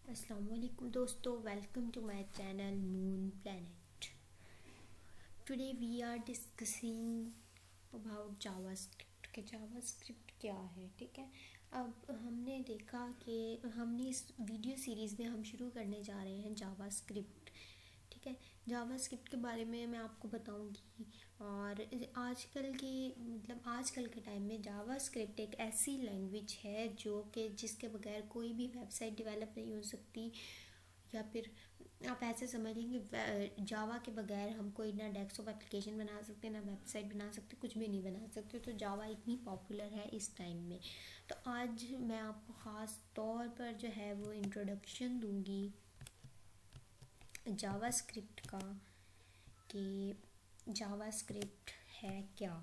अस्सलाम वालेकुम दोस्तों, welcome to my channel moon planet. Today we are discussing about JavaScript के जावास्क्रिप्ट क्या है। ठीक है, अब हमने देखा कि हमने इस वीडियो सीरीज़ में हम शुरू करने जा रहे हैं जावास्क्रिप्ट। ठीक है, जावास्क्रिप्ट के बारे में मैं आपको बताऊंगी। और आजकल के टाइम में जावास्क्रिप्ट एक ऐसी लैंग्वेज है जो कि जिसके बगैर कोई भी वेबसाइट डेवलप नहीं हो सकती। या फिर आप ऐसे समझेंगे जावा के बगैर हम कोई ना डेस्कटॉप एप्लीकेशन बना सकते, ना वेबसाइट बना सकते, कुछ भी नहीं बना सकते। तो जावा इतनी पॉपुलर है इस टाइम में। तो आज मैं आपको ख़ास तौर पर जो है वो इंट्रोडक्शन दूंगी जावास्क्रिप्ट का, कि जावास्क्रिप्ट है क्या।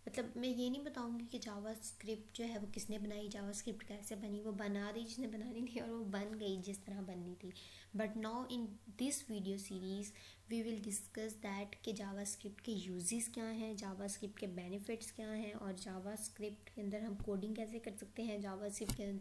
मतलब मैं ये नहीं बताऊंगी कि जावास्क्रिप्ट जो है वो किसने बनाई, जावास्क्रिप्ट कैसे बनी। वो बना दी जिसने बनानी थी और वो बन गई जिस तरह बननी थी। But now in this video series we will discuss that कि जावास्क्रिप्ट के यूजेस क्या हैं, जावास्क्रिप्ट के बेनिफिट्स क्या हैं, और जावास्क्रिप्ट के अंदर हम कोडिंग कैसे कर सकते हैं, जावास्क्रिप्ट के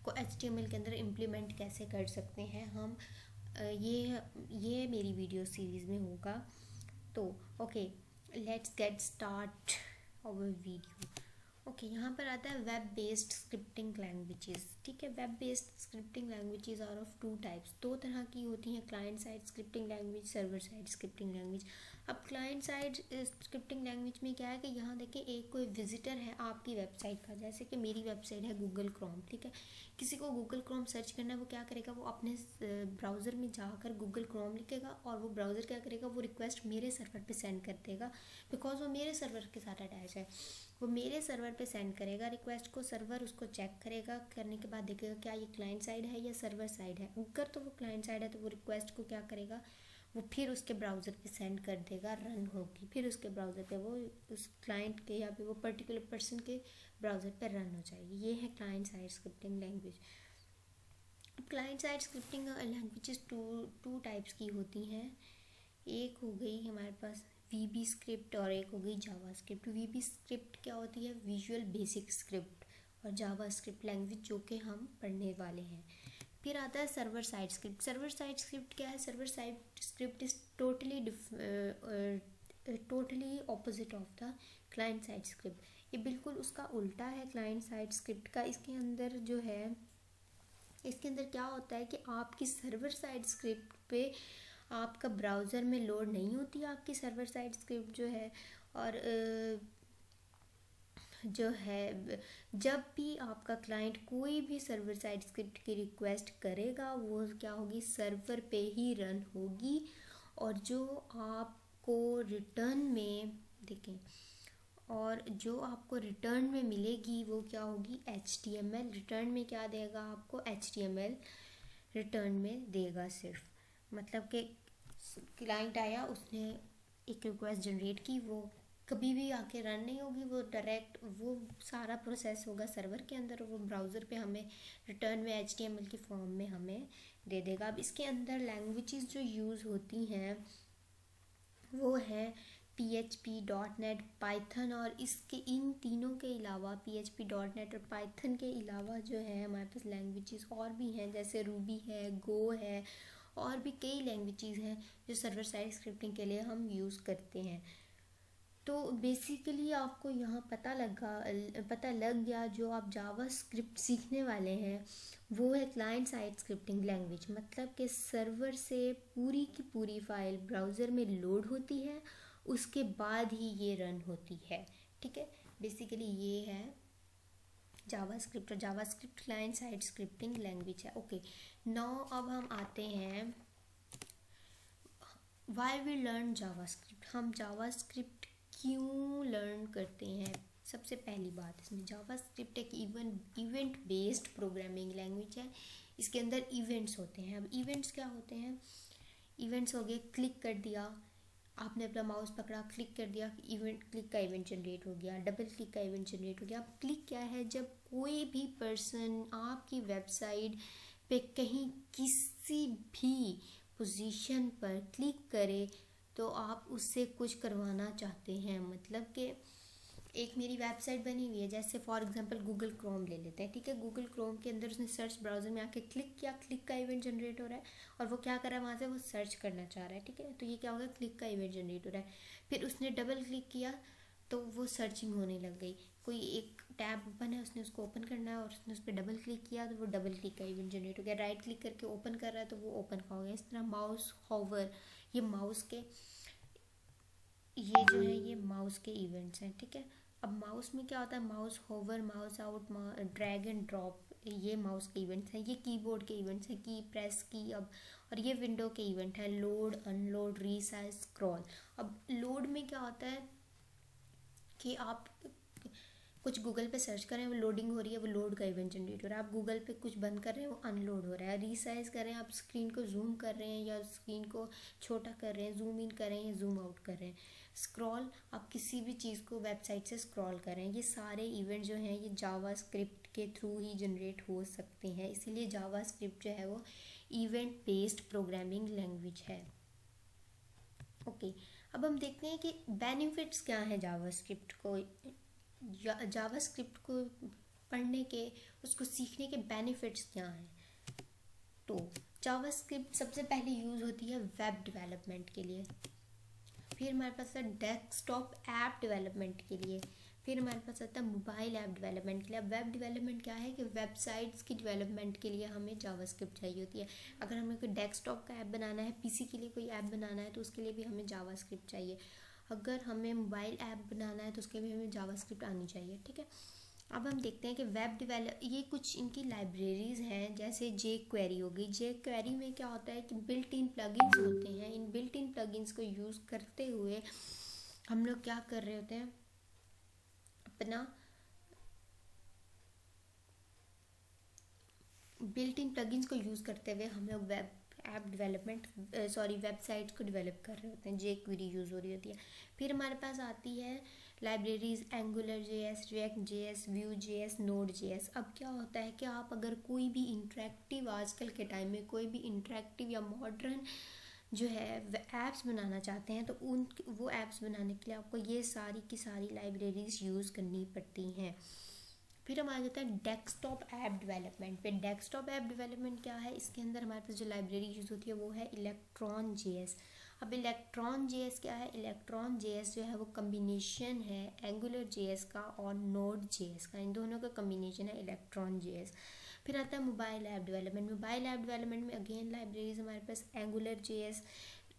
को एचटीएमएल के अंदर इम्प्लीमेंट कैसे कर सकते हैं हम। ये मेरी वीडियो सीरीज़ में होगा। तो okay, let's get start our video. Okay, यहाँ पर आता है वेब बेस्ड स्क्रिप्टिंग लैंग्वेजेस। ठीक है, web based scripting languages are of two types, दो तरह की होती हैं, client side scripting language, server side scripting language. अब क्लाइंट साइड स्क्रिप्टिंग लैंग्वेज में क्या है कि यहाँ देखें एक कोई विजिटर है आपकी वेबसाइट का, जैसे कि मेरी वेबसाइट है गूगल क्रोम। ठीक है, किसी को गूगल क्रोम सर्च करना है, वो क्या करेगा, वो अपने ब्राउज़र में जाकर गूगल क्रोम लिखेगा और वो ब्राउज़र क्या करेगा, वो रिक्वेस्ट मेरे सर्वर पे सेंड कर देगा, बिकॉज वो मेरे सर्वर के साथ अटैच है। वो मेरे सर्वर पे सेंड करेगा रिक्वेस्ट को, सर्वर उसको चेक करेगा, करने के बाद देखेगा क्या ये क्लाइंट साइड है या सर्वर साइड है। अगर तो वो क्लाइंट साइड है तो वो रिक्वेस्ट को क्या करेगा, वो फिर उसके ब्राउज़र पे सेंड कर देगा, रन होगी, फिर उसके ब्राउज़र पे वो उस क्लाइंट के या फिर वो पर्टिकुलर पर्सन के ब्राउज़र पे रन हो जाएगी। ये है client side scripting language. Client side scripting languages two types की होती हैं। एक हो गई हमारे पास वीबी स्क्रिप्ट और एक हो गई जावा स्क्रिप्ट। वीबी स्क्रिप्ट क्या होती है, विजुअल बेसिक स्क्रिप्ट, और जावा स्क्रिप्ट लैंग्वेज जो कि हम पढ़ने वाले हैं। फिर आता है server side script. Server side script क्या है, server side script is totally opposite of the client side script. ये बिल्कुल उसका उल्टा है क्लाइंट साइड स्क्रिप्ट का। इसके अंदर क्या होता है कि आपकी सर्वर साइड स्क्रिप्ट पे आपका ब्राउज़र में लोड नहीं होती आपकी सर्वर साइड स्क्रिप्ट जो है। और जो है जब भी आपका क्लाइंट कोई भी सर्वर साइड स्क्रिप्ट की रिक्वेस्ट करेगा, वो क्या होगी, सर्वर पे ही रन होगी। और जो आपको रिटर्न में देखें, और जो आपको रिटर्न में मिलेगी वो क्या होगी, HTML। रिटर्न में क्या देगा आपको, HTML रिटर्न में देगा सिर्फ। मतलब कि क्लाइंट आया, उसने एक रिक्वेस्ट जनरेट की, वो कभी भी आके रन नहीं होगी, वो डायरेक्ट वो सारा प्रोसेस होगा सर्वर के अंदर, वो ब्राउज़र पे हमें रिटर्न में HTML की फॉर्म में हमें दे देगा। अब इसके अंदर लैंग्वेजेस जो यूज़ होती हैं वो है PHP, .NET, पाइथन। और इसके इन तीनों के अलावा PHP, .NET और पाइथन के अलावा जो है हमारे पास लैंग्वेजेस और भी हैं, जैसे रूबी है, गो है, और भी कई लैंग्वेजेस हैं जो सर्वर साइड स्क्रिप्टिंग के लिए हम यूज़ करते हैं। तो बेसिकली आपको यहाँ पता लग गया, जो आप जावा स्क्रिप्ट सीखने वाले हैं वो है क्लाइंट साइड स्क्रिप्टिंग लैंग्वेज। मतलब कि सर्वर से पूरी की पूरी फाइल ब्राउज़र में लोड होती है, उसके बाद ही ये रन होती है। ठीक है, बेसिकली ये है जावा स्क्रिप्ट। और JavaScript client side scripting language है। ओके, नाउ अब हम आते हैं why we learn JavaScript. हम जावा स्क्रिप्ट क्यों लर्न करते हैं। सबसे पहली बात, इसमें जावा स्क्रिप्ट एक इवेंट बेस्ड प्रोग्रामिंग लैंग्वेज है। इसके अंदर इवेंट्स होते हैं। अब इवेंट्स क्या होते हैं, इवेंट्स हो गए, क्लिक कर दिया आपने, अपना माउस पकड़ा, क्लिक कर दिया, इवेंट, क्लिक का इवेंट जनरेट हो गया, डबल क्लिक का इवेंट जनरेट हो गया। अब क्लिक क्या है, जब कोई भी पर्सन आपकी वेबसाइट पे कहीं किसी भी पोजीशन पर क्लिक करे तो आप उससे कुछ करवाना चाहते हैं। मतलब कि एक मेरी वेबसाइट बनी हुई है, जैसे फॉर एग्जांपल गूगल क्रोम ले लेते हैं, ठीक है। गूगल क्रोम के अंदर उसने सर्च ब्राउज़र में आके क्लिक किया, क्लिक का इवेंट जनरेट हो रहा है, और वो क्या कर रहा है, वहाँ से वो सर्च करना चाह रहा है, ठीक है। तो ये क्या होगा, क्लिक का इवेंट जनरेट हो रहा है। फिर उसने डबल क्लिक किया तो वो सर्चिंग होने लग गई। कोई एक टैब ओपन है, उसने उसको ओपन करना है और उसने उस पर डबल क्लिक किया तो वो डबल क्लिक का इवेंट जनरेट हो गया। राइट क्लिक करके ओपन कर रहा है तो वो ओपन का हो गया। इस तरह माउस होवर, ये माउस के, ये जो है ये माउस के इवेंट्स हैं, ठीक है। अब माउस में क्या होता है, mouse hover, mouse out, drag and drop, ये माउस के इवेंट्स हैं। ये कीबोर्ड के इवेंट्स हैं, की प्रेस की अब, और ये विंडो के इवेंट है, लोड, अनलोड, रीसाइज, स्क्रॉल। अब लोड में क्या होता है कि आप कुछ गूगल पे सर्च कर रहे हैं, वो लोडिंग हो रही है, वो लोड का इवेंट जनरेट हो रहा है। आप गूगल पे कुछ बंद कर रहे हैं, वो अनलोड हो रहा है। रीसाइज कर रहे हैं, आप स्क्रीन को जूम कर रहे हैं या स्क्रीन को छोटा कर रहे हैं, जूम इन कर रहे हैं या जूम आउट कर रहे हैं। स्क्रॉल, आप किसी भी चीज़ को वेबसाइट से स्क्रॉल कर रहे हैं। ये सारे इवेंट जो हैं ये जावा स्क्रिप्ट के थ्रू ही जनरेट हो सकते हैं, इसीलिए जावा स्क्रिप्ट जो है वो इवेंट बेस्ड प्रोग्रामिंग लैंग्वेज है। ओके, अब हम देखते हैं कि बेनिफिट्स क्या हैं जावा स्क्रिप्ट को, जावा स्क्रिप्ट को पढ़ने के, उसको सीखने के बेनिफिट्स क्या हैं। तो जावा स्क्रिप्ट सबसे पहले यूज़ होती है वेब डेवलपमेंट के लिए, फिर हमारे पास है डेस्कटॉप ऐप डेवलपमेंट के लिए, फिर हमारे पास आता है मोबाइल ऐप डेवलपमेंट के लिए। अब वेब डेवलपमेंट क्या है कि वेबसाइट्स की डेवलपमेंट के लिए हमें जावास्क्रिप्ट चाहिए होती है। अगर हमें कोई डेस्कटॉप का ऐप बनाना है, पीसी के लिए कोई ऐप बनाना है, तो उसके लिए भी हमें जावास्क्रिप्ट चाहिए। अगर हमें मोबाइल ऐप बनाना है तो उसके लिए हमें जावास्क्रिप्ट आनी चाहिए, ठीक है। अब हम देखते हैं कि वेब डेवलप, ये कुछ इनकी लाइब्रेरीज़ हैं, जैसे जे क्वेरी हो गई। जे क्वेरी में क्या होता है कि बिल्ट इन प्लगइन्स होते हैं। इन बिल्ट इन प्लगइन्स को यूज़ करते हुए हम लोग क्या कर रहे होते हैं, अपना बिल्ट इन प्लगइन्स को यूज़ करते हुए हम लोग वेब ऐप डेवलपमेंट, वेबसाइट्स को डेवलप कर रहे होते हैं। जे क्वेरी यूज़ हो रही होती है। फिर हमारे पास आती है libraries angular JS, React JS, Vue JS, node JS. अब क्या होता है कि आप अगर कोई भी इंटरेक्टिव, आजकल के टाइम में कोई भी इंटरेक्टिव या मॉडर्न जो है ऐप्स बनाना चाहते हैं, तो उन वो ऐप्स बनाने के लिए आपको ये सारी की सारी लाइब्रेरीज यूज़ करनी पड़ती हैं। फिर हमारा होता है डेस्कटॉप ऐप डेवलपमेंट पे। डेस्कटॉप ऐप डेवलपमेंट क्या है, इसके अंदर हमारे पास जो लाइब्रेरी यूज़ होती है वो है इलेक्ट्रॉन जेएस। अब इलेक्ट्रॉन जेएस क्या है, इलेक्ट्रॉन जेएस जो है वो कम्बिनेशन है एंगुलर जेएस का और नोड जेएस का, इन दोनों का कम्बिनेशन है इलेक्ट्रॉन जेएस। फिर आता है mobile app development. Mobile app development में अगेन लाइब्रेरीज हमारे पास Angular JS,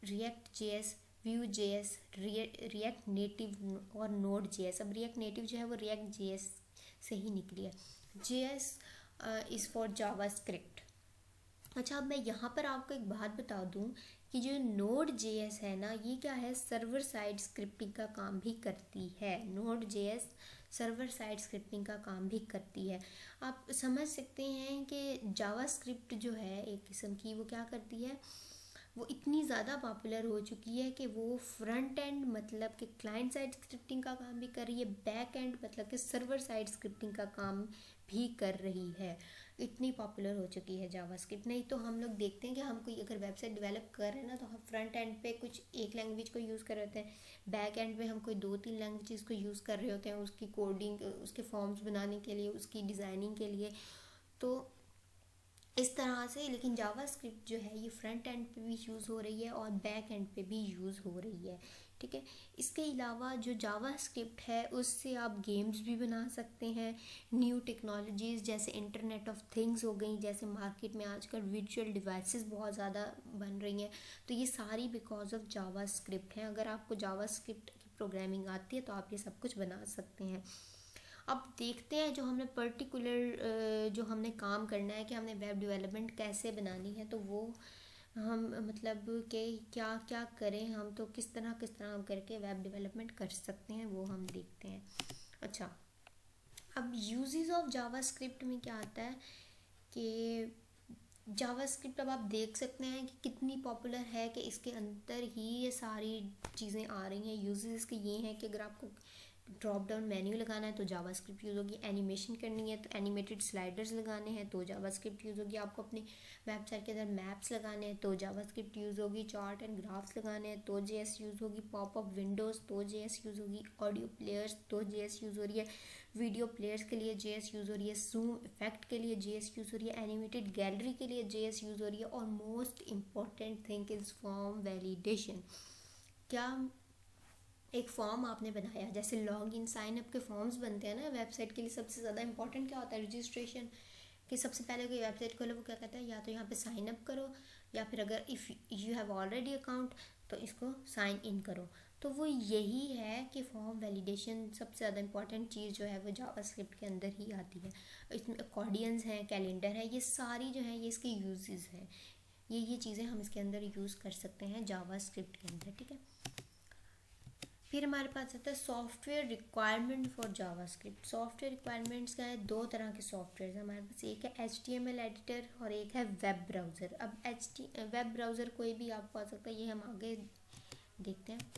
React JS, Vue JS, React Native और नोड जेएस। अब रिएक्ट नेटिव जो है वो रिएक्ट जेएस से ही निकली है। JS is for JavaScript. अच्छा, अब मैं यहाँ पर आपको एक बात बता दूँ कि जो नोड जेएस है ना, ये क्या है, सर्वर साइड स्क्रिप्टिंग का काम भी करती है। Node JS server side scripting का काम भी करती है। आप समझ सकते हैं कि जावा स्क्रिप्ट जो है एक किस्म की, वो क्या करती है, वो इतनी ज़्यादा पॉपुलर हो चुकी है कि वो फ्रंट एंड मतलब कि क्लाइंट साइड स्क्रिप्टिंग का काम भी कर रही है, बैक एंड मतलब कि सर्वर साइड स्क्रिप्टिंग का काम भी कर रही है। इतनी पॉपुलर हो चुकी है जावास्क्रिप्ट। नहीं तो हम लोग देखते हैं कि हम कोई अगर वेबसाइट डेवलप कर रहे हैं ना, तो हम फ्रंट एंड पे कुछ एक लैंग्वेज को यूज़ कर रहे होते हैं, बैक एंड पे हम कोई 2-3 लैंग्वेजेस को यूज़ कर रहे होते हैं उसकी कोडिंग, उसके फॉर्म्स बनाने के लिए, उसकी डिज़ाइनिंग के लिए। तो इस तरह से, लेकिन जावास्क्रिप्ट जो है ये फ्रंट एंड पे भी यूज़ हो रही है और बैक एंड पे भी यूज़ हो रही है, ठीक है। इसके अलावा जो जावास्क्रिप्ट है उससे आप गेम्स भी बना सकते हैं। न्यू टेक्नोलॉजीज़ जैसे इंटरनेट ऑफ थिंग्स हो गई, जैसे मार्केट में आजकल वर्चुअल डिवाइसेस बहुत ज़्यादा बन रही हैं, तो ये सारी बिकॉज ऑफ जावास्क्रिप्ट हैं। अगर आपको जावास्क्रिप्ट की प्रोग्रामिंग आती है तो आप ये सब कुछ बना सकते हैं। अब देखते हैं जो हमने पर्टिकुलर जो हमने काम करना है कि हमने वेब डेवलपमेंट कैसे बनानी है, तो वो हम मतलब कि क्या क्या करें हम, तो किस तरह करके वेब डेवलपमेंट कर सकते हैं वो हम देखते हैं। अच्छा, अब यूजेस ऑफ जावास्क्रिप्ट में क्या आता है कि जावास्क्रिप्ट अब आप देख सकते हैं कि कितनी पॉपुलर है, कि इसके अंदर ही ये सारी चीज़ें आ रही हैं। यूजेस इसके ये हैं कि अगर आपको ड्रॉप डाउन मेन्यू लगाना है तो जावास्क्रिप्ट यूज़ होगी, एनिमेशन करनी है तो एनिमेटेड स्लाइडर्स लगाने हैं तो जावास्क्रिप्ट यूज़ होगी, आपको अपने वेबसाइट के अंदर मैप्स लगाने हैं तो जावास्क्रिप्ट यूज़ होगी, चार्ट एंड ग्राफ्स लगाने हैं तो जेएस यूज़ होगी, पॉपअप विंडोज़ तो जेएस यूज़ होगी, ऑडियो प्लेयर्स तो जेएस यूज़ हो रही है, वीडियो प्लेयर्स के लिए जेएस यूज़ हो रही है, जूम इफेक्ट के लिए जेएस यूज़ हो रही है, एनिमेटेड गैलरी के लिए जेएस यूज़ हो रही है, और most important thing is form validation. क्या एक फॉर्म आपने बनाया, जैसे लॉग इन साइन अप के फॉर्म्स बनते हैं ना वेबसाइट के लिए, सबसे ज़्यादा इंपॉर्टेंट क्या होता है, रजिस्ट्रेशन। कि सबसे पहले कोई वेबसाइट खोलो वो क्या कहता है, या तो यहाँ पे साइन अप करो, या फिर अगर if you have already account तो इसको साइन इन करो। तो वो यही है कि फॉर्म वैलिडेशन सबसे ज़्यादा इंपॉर्टेंट चीज़ जो है वो जावास्क्रिप्ट के अंदर ही आती है। इसमें अकॉर्डियंस हैं, कैलेंडर है, ये सारी जो है ये इसके यूजेस हैं, ये चीज़ें हम इसके अंदर यूज़ कर सकते हैं जावास्क्रिप्ट के अंदर, ठीक है। फिर हमारे पास आता है software requirement for JavaScript. Software requirements क्या है, दो तरह के सॉफ्टवेयर हमारे पास, एक है HTML एडिटर और एक है वेब ब्राउज़र। अब वेब ब्राउज़र कोई भी आपको आ सकता है, ये हम आगे देखते हैं।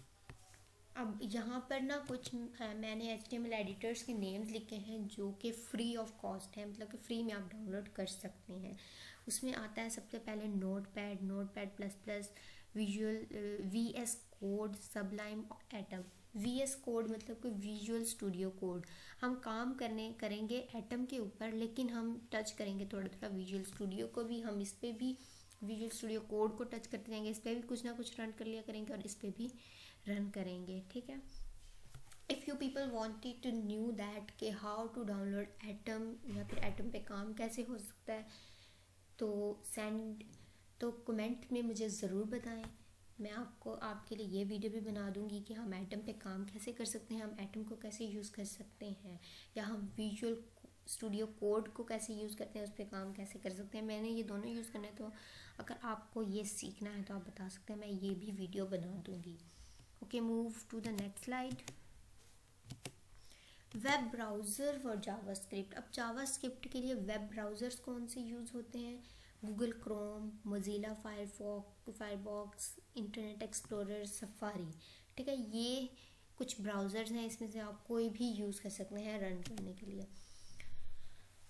अब यहाँ पर ना कुछ मैंने HTML एडिटर्स के नेम्स लिखे हैं जो कि फ्री ऑफ कॉस्ट है, मतलब कि फ्री में आप डाउनलोड कर सकते हैं। उसमें आता है सबसे पहले notepad, notepad plus plus, visual, VS code, Sublime, atom. VS code मतलब कि विजुअल स्टूडियो कोड। हम काम करेंगे एटम के ऊपर, लेकिन हम टच करेंगे थोड़ा थोड़ा विजुअल स्टूडियो को भी, हम इस पर भी विजुअल स्टूडियो कोड को टच करते जाएंगे, इस पर भी कुछ ना कुछ रन कर लिया करेंगे और इस पर भी रन करेंगे, ठीक है। If you people wanted to knew that कि हाउ टू डाउनलोड एटम, या फिर एटम पे काम कैसे हो सकता है, तो कमेंट में मुझे ज़रूर बताएं। मैं आपको आपके लिए ये वीडियो भी बना दूंगी कि हम एटम पे काम कैसे कर सकते हैं, हम एटम को कैसे यूज़ कर सकते हैं, या हम विजुअल स्टूडियो कोड को कैसे यूज़ करते हैं, उस पर काम कैसे कर सकते हैं। मैंने ये दोनों यूज़ करना है, तो अगर आपको ये सीखना है तो आप बता सकते हैं, मैं ये भी वीडियो बना दूँगी। Okay, move to the next slide. Web browser for JavaScript. अब जावास्क्रिप्ट के लिए वेब ब्राउज़र्स कौन से यूज़ होते हैं, Google Chrome, Mozilla Firefox, Internet Explorer, Safari, ठीक है। ये कुछ ब्राउज़र्स हैं, इसमें से आप कोई भी यूज़ कर सकते हैं रन करने के लिए।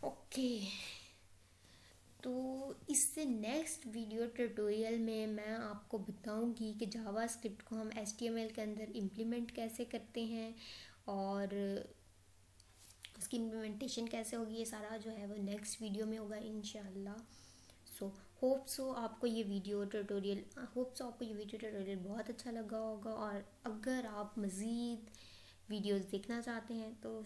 ओके, तो इससे नेक्स्ट वीडियो ट्यूटोरियल में मैं आपको बताऊंगी कि जावास्क्रिप्ट को हम HTML के अंदर इम्प्लीमेंट कैसे करते हैं और उसकी इम्प्लीमेंटेशन कैसे होगी, ये सारा जो है वो नेक्स्ट वीडियो में होगा इंशाल्लाह। होप सो आपको ये वीडियो ट्यूटोरियल बहुत अच्छा लगा होगा, और अगर आप मज़ीद वीडियोस देखना चाहते हैं तो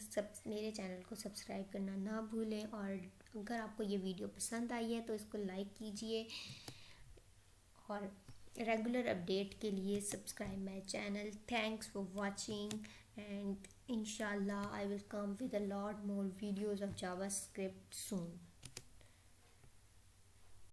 मेरे चैनल को सब्सक्राइब करना ना भूलें, और अगर आपको ये वीडियो पसंद आई है तो इसको लाइक कीजिए, और रेगुलर अपडेट के लिए subscribe my channel. Thanks for watching, and inshallah I will come with a lot more videos of JavaScript soon.